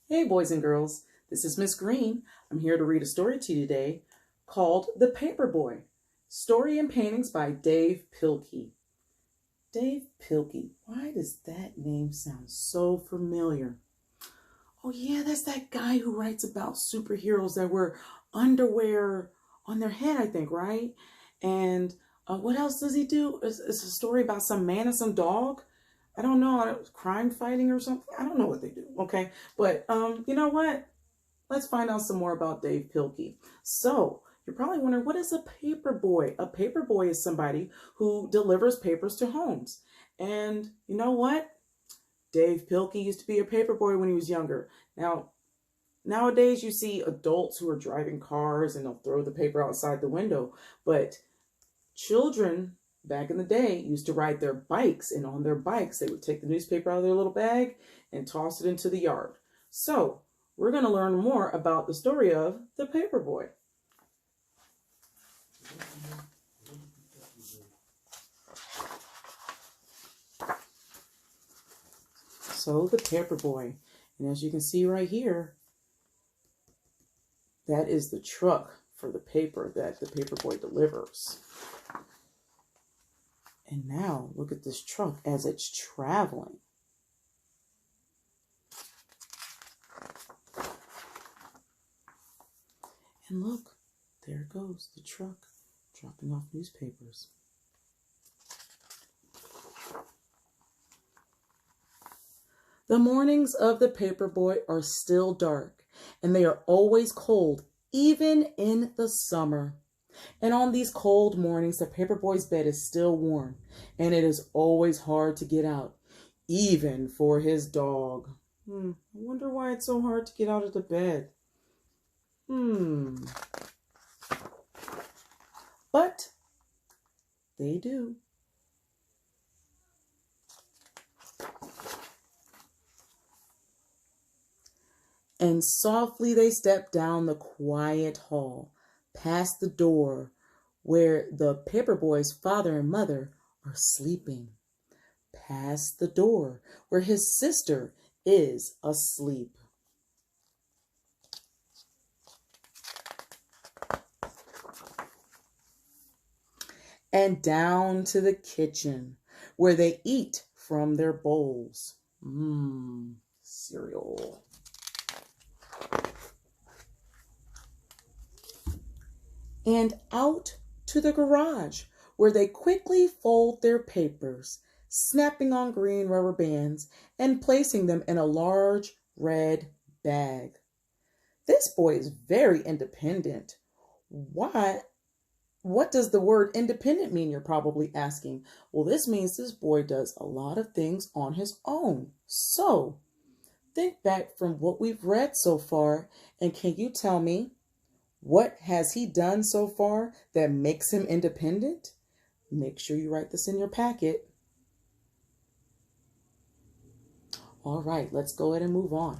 Hey boys and girls, this is Miss Green. I'm here to read a story to you today called The Paperboy. Story and paintings by Dave Pilkey. Dave Pilkey, why does that name sound so familiar? Oh yeah, that's that guy who writes about superheroes that wear underwear on their head, I think, right? And what else does he do? It's a story about some man and some dog. I don't know, crime fighting or something. I don't know what they do. Okay, but you know what? Let's find out some more about Dave Pilkey. So you're probably wondering, what is a paper boy? A paper boy is somebody who delivers papers to homes. And you know what? Dave Pilkey used to be a paper boy when he was younger. Now, nowadays you see adults who are driving cars and they'll throw the paper outside the window. But children back in the day used to ride their bikes, and on their bikes they would take the newspaper out of their little bag and toss it into the yard. So we're going to learn more about the story of the Paperboy. So the Paperboy, and as you can see right here, that is the truck for the paper that the Paperboy delivers. And now look at this truck as it's traveling. And look, there goes the truck dropping off newspapers. The mornings of the Paperboy are still dark, and they are always cold, even in the summer. And on these cold mornings, the Paperboy's bed is still warm, and it is always hard to get out, even for his dog. I wonder why it's so hard to get out of the bed. But they do. And softly they step down the quiet hall, past the door where the Paperboy's father and mother are sleeping, past the door where his sister is asleep. And down to the kitchen where they eat from their bowls. Cereal. And out to the garage where they quickly fold their papers, snapping on green rubber bands and placing them in a large red bag. This boy is very independent. What does the word independent mean, you're probably asking? Well, this means this boy does a lot of things on his own. So, think back from what we've read so far, and can you tell me, what has he done so far that makes him independent? Make sure you write this in your packet. All right, let's go ahead and move on.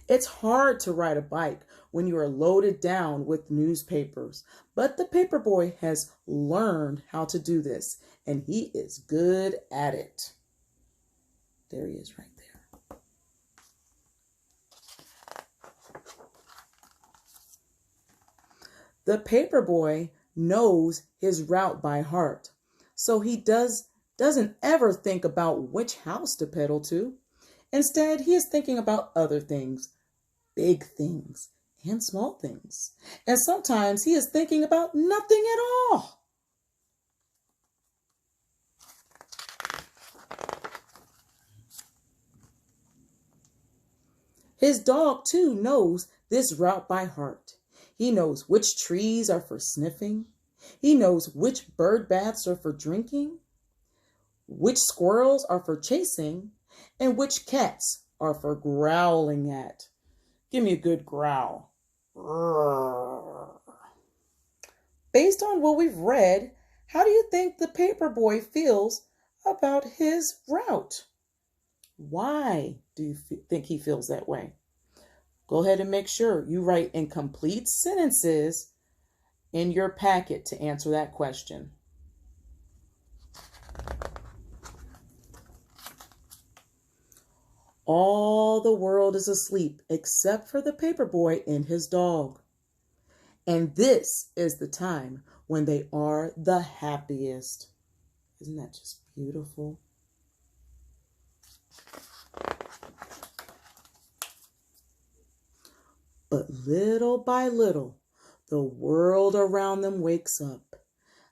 It's hard to ride a bike when you are loaded down with newspapers, but the Paperboy has learned how to do this, and he is good at it. There he is right there. The Paperboy knows his route by heart, so he doesn't ever think about which house to pedal to. Instead, he is thinking about other things, big things and small things. And sometimes he is thinking about nothing at all. His dog, too, knows this route by heart. He knows which trees are for sniffing. He knows which bird baths are for drinking, which squirrels are for chasing, and which cats are for growling at. Give me a good growl. Based on what we've read, how do you think the Paperboy feels about his route? Why do you think he feels that way? Go ahead and make sure you write in complete sentences in your packet to answer that question. All the world is asleep except for the paperboy and his dog. And this is the time when they are the happiest. Isn't that just beautiful? But little by little, the world around them wakes up.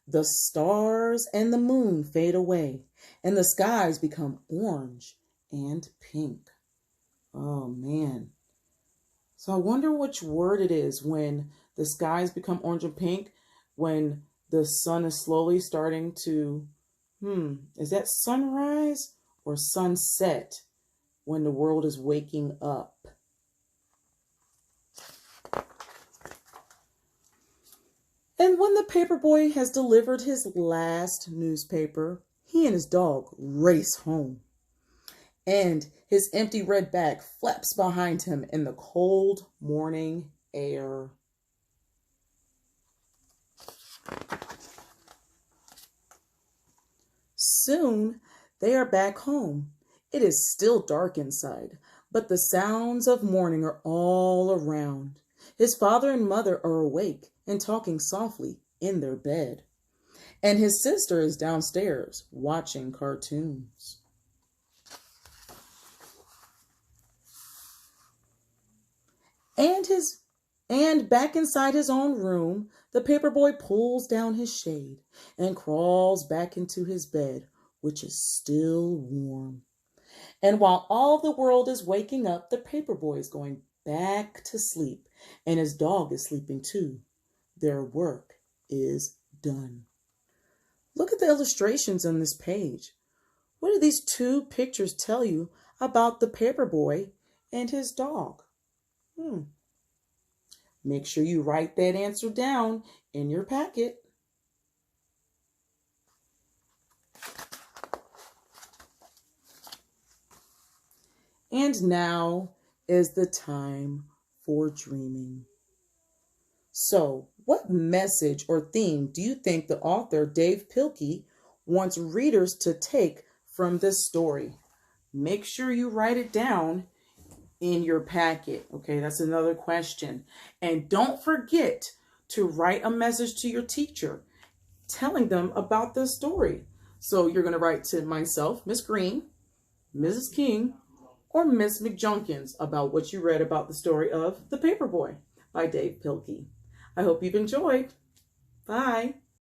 The stars and the moon fade away, and the skies become orange and pink. Oh man. So I wonder which word it is when the skies become orange and pink, when the sun is slowly starting to, is that sunrise or sunset when the world is waking up? And when the paperboy has delivered his last newspaper, he and his dog race home. And his empty red bag flaps behind him in the cold morning air. Soon they are back home. It is still dark inside, but the sounds of morning are all around. His father and mother are awake and talking softly in their bed. And his sister is downstairs watching cartoons. And back inside his own room, the paperboy pulls down his shade and crawls back into his bed, which is still warm. And while all the world is waking up, the paperboy is going back to sleep, and his dog is sleeping too. Their work is done. Look at the illustrations on this page. What do these two pictures tell you about the paperboy and his dog? Make sure you write that answer down in your packet. And now is the time for dreaming. So, what message or theme do you think the author, Dave Pilkey, wants readers to take from this story? Make sure you write it down in your packet. Okay, that's another question. And don't forget to write a message to your teacher telling them about this story. So you're going to write to myself, Miss Green, Mrs. King, or Miss McJunkins about what you read about the story of The Paperboy by Dave Pilkey. I hope you've enjoyed. Bye.